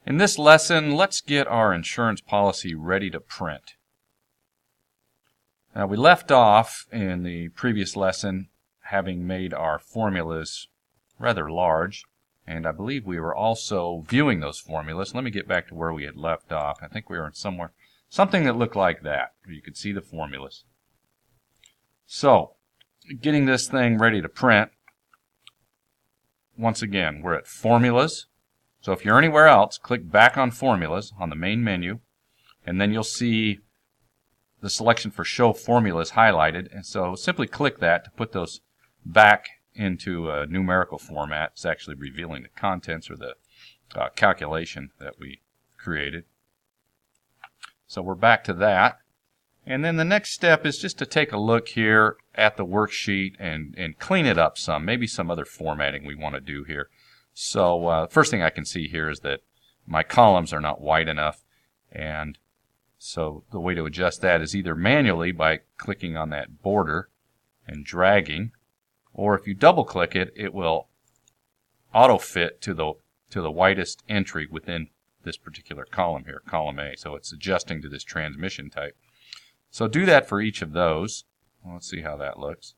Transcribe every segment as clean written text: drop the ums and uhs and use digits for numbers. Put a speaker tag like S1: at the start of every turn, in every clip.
S1: In this lesson, let's get our insurance policy ready to print. Now, we left off in the previous lesson having made our formulas rather large, and I believe we were also viewing those formulas. Let me get back to where we had left off. I think we were in something that looked like that, where you could see the formulas. So, getting this thing ready to print, once again, we're at Formulas. So if you're anywhere else, click back on Formulas on the main menu, and then you'll see the selection for Show Formulas highlighted. And so simply click that to put those back into a numerical format. It's actually revealing the contents or the calculation that we created. So we're back to that. And then the next step is just to take a look here at the worksheet and clean it up some. Maybe some other formatting we want to do here. So first thing I can see here is that my columns are not wide enough, and so the way to adjust that is either manually by clicking on that border and dragging, or if you double click it, it will auto fit to the widest entry within this particular column here, column A. So it's adjusting to this transmission type. So do that for each of those. Let's see how that looks.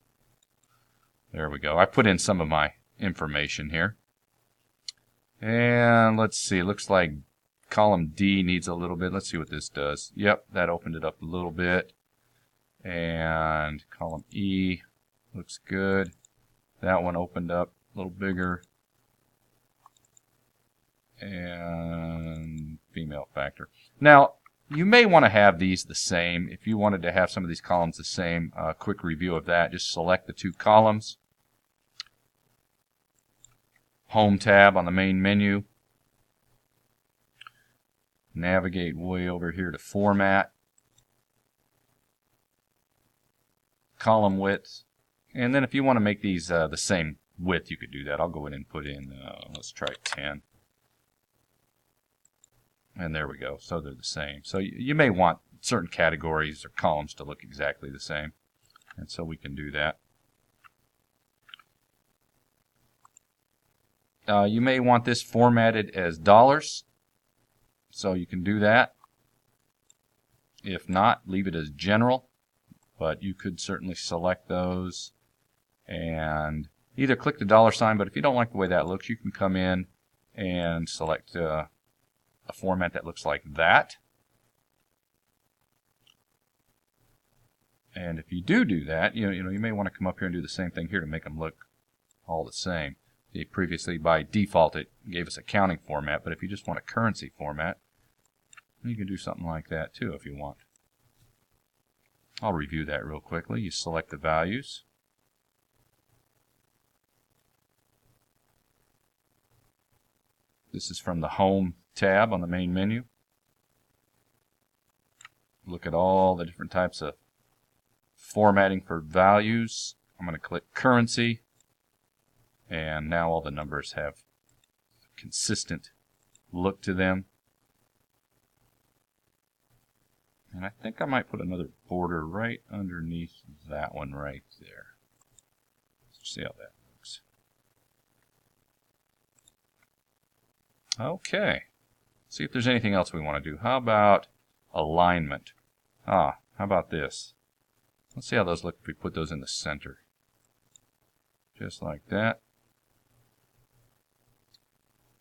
S1: There we go. I put in some of my information here. And let's see, looks like column D needs a little bit. Let's see what this does. Yep, that opened it up a little bit. And column E looks good. That one opened up a little bigger. And female factor. Now, you may want to have these the same. If you wanted to have some of these columns the same, quick review of that, just select the two columns. Home tab on the main menu. Navigate way over here to Format. Column width. And then if you want to make these the same width, you could do that. I'll go in and put in, let's try 10. And there we go. So they're the same. So you may want certain categories or columns to look exactly the same. And so we can do that. You may want this formatted as dollars, so you can do that. If not, leave it as general, but you could certainly select those and either click the dollar sign, but if you don't like the way that looks, you can come in and select a format that looks like that. And if you do that, you may want to come up here and do the same thing here to make them look all the same. Previously, by default, it gave us a counting format, but if you just want a currency format, you can do something like that too if you want. I'll review that real quickly. You select the values. This is from the Home tab on the main menu. Look at all the different types of formatting for values. I'm going to click Currency. And now all the numbers have a consistent look to them. And I think I might put another border right underneath that one right there. Let's see how that looks. Okay. See if there's anything else we want to do. How about alignment? How about this? Let's see how those look if we put those in the center. Just like that.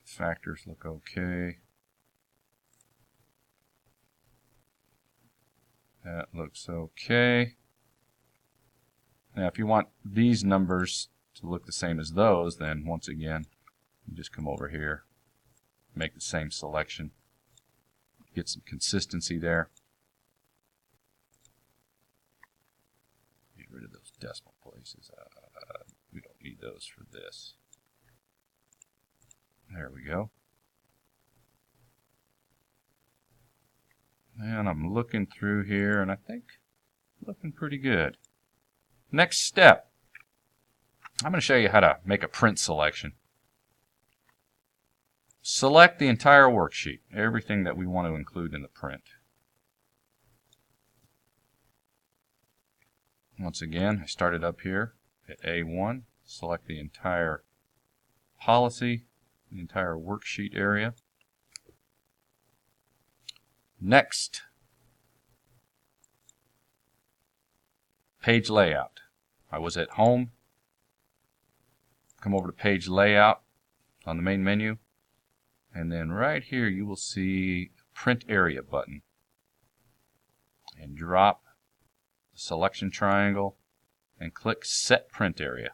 S1: Factors look okay. That looks okay. Now if you want these numbers to look the same as those, then once again, you just come over here, make the same selection, get some consistency there. Get rid of those decimal places. We don't need those for this. There we go. And I'm looking through here, and I think looking pretty good. Next step, I'm going to show you how to make a print selection. Select the entire worksheet, everything that we want to include in the print. Once again, I started up here at A1, select the entire policy, the entire worksheet area. Next, page layout. I was at home. Come over to page layout on the main menu, and then right here you will see print area button, and drop the selection triangle and click set print area,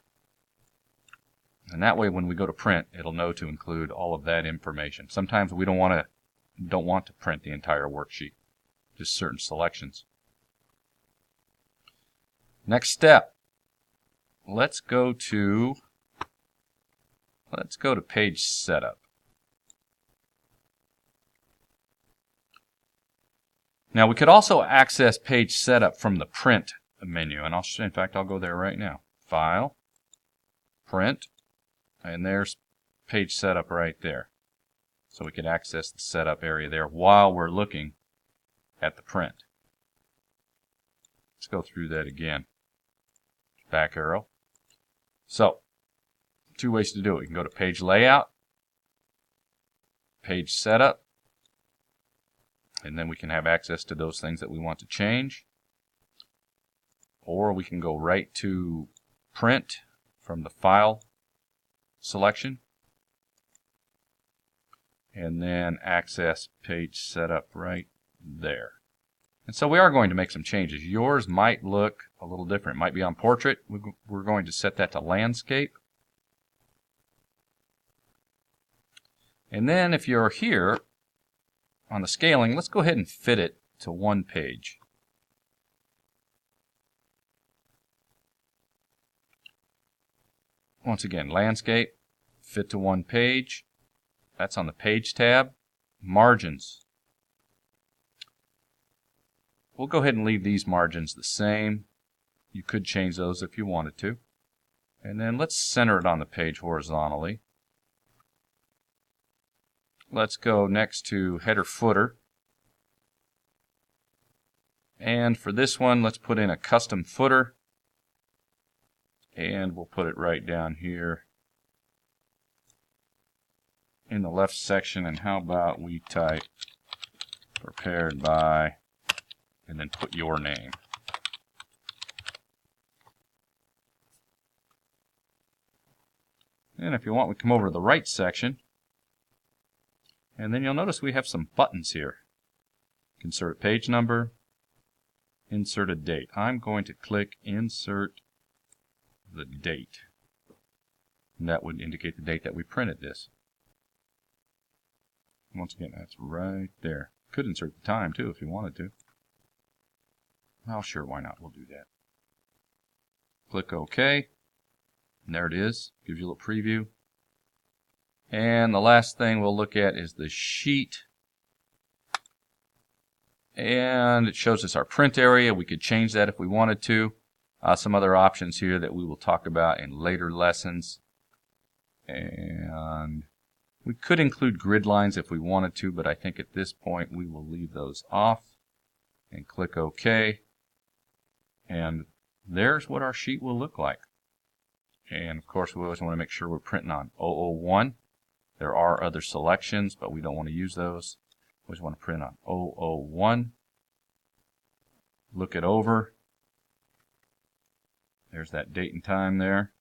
S1: and that way when we go to print it'll know to include all of that information. Sometimes we don't want to print the entire worksheet, just certain selections. Next step, let's go to page setup. Now we could also access page setup from the print menu, and in fact I'll go there right now. File, print, and there's page setup right there. So we could access the setup area there while we're looking at the print. Let's go through that again. Back arrow. So, two ways to do it. You can go to page layout, page setup, and then we can have access to those things that we want to change. Or we can go right to print from the file selection and then access page setup right there. And so we are going to make some changes. Yours might look a little different. It might be on portrait. We're going to set that to landscape. And then if you're here on the scaling, let's go ahead and fit it to one page. Once again, landscape, fit to one page. That's on the page tab. Margins. We'll go ahead and leave these margins the same. You could change those if you wanted to. And then let's center it on the page horizontally. Let's go next to header footer. And for this one, let's put in a custom footer. And we'll put it right down here in the left section. And how about we type prepared by, and then put your name. And if you want, we come over to the right section. And then you'll notice we have some buttons here. Insert a page number, insert a date. I'm going to click insert the date. And that would indicate the date that we printed this. Once again, that's right there. Could insert the time too if you wanted to. Well, sure, why not? We'll do that. Click OK. And there it is. Gives you a little preview. And the last thing we'll look at is the sheet. And it shows us our print area. We could change that if we wanted to. Some other options here that we will talk about in later lessons. And we could include grid lines if we wanted to, but I think at this point we will leave those off. And click OK. And there's what our sheet will look like. And of course we always want to make sure we're printing on 001. There are other selections, but we don't want to use those. We always want to print on 001. Look it over. There's that date and time there.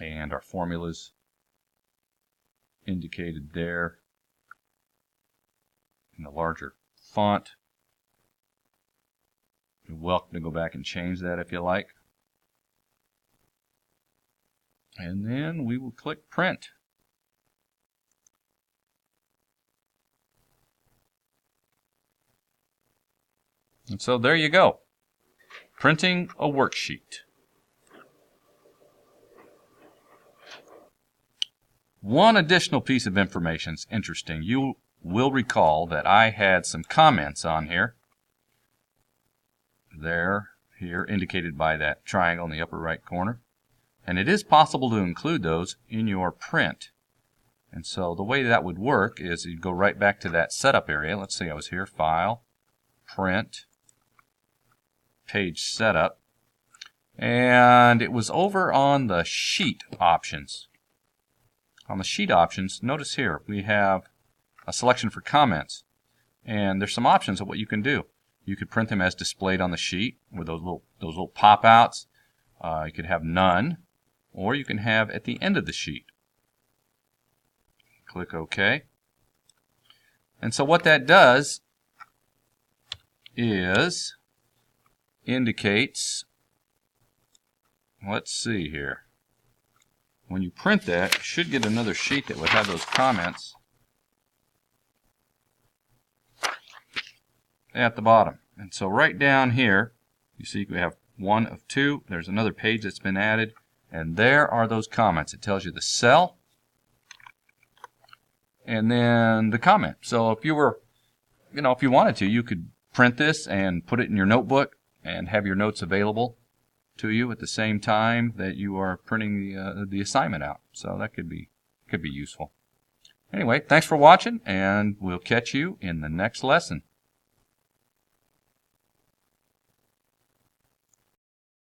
S1: And our formulas indicated there in the larger font. You're welcome to go back and change that if you like. And then we will click print. And so there you go. Printing a worksheet. One additional piece of information is interesting. You will recall that I had some comments on here. Here, indicated by that triangle in the upper right corner. And it is possible to include those in your print. And so the way that would work is you'd go right back to that setup area. Let's see, I was here, File, Print, Page Setup. And it was over on the Sheet options. On the sheet options, notice here we have a selection for comments. And there's some options of what you can do. You could print them as displayed on the sheet with those little pop-outs. You could have none, or you can have at the end of the sheet. Click OK. And so what that does is indicates, let's see here, when you print that, you should get another sheet that would have those comments at the bottom. And so right down here, you see we have 1 of 2. There's another page that's been added, and there are those comments. It tells you the cell and then the comment. So if you were, if you wanted to, you could print this and put it in your notebook and have your notes available to you at the same time that you are printing the assignment out. So that could be useful. Anyway, thanks for watching, and we'll catch you in the next lesson.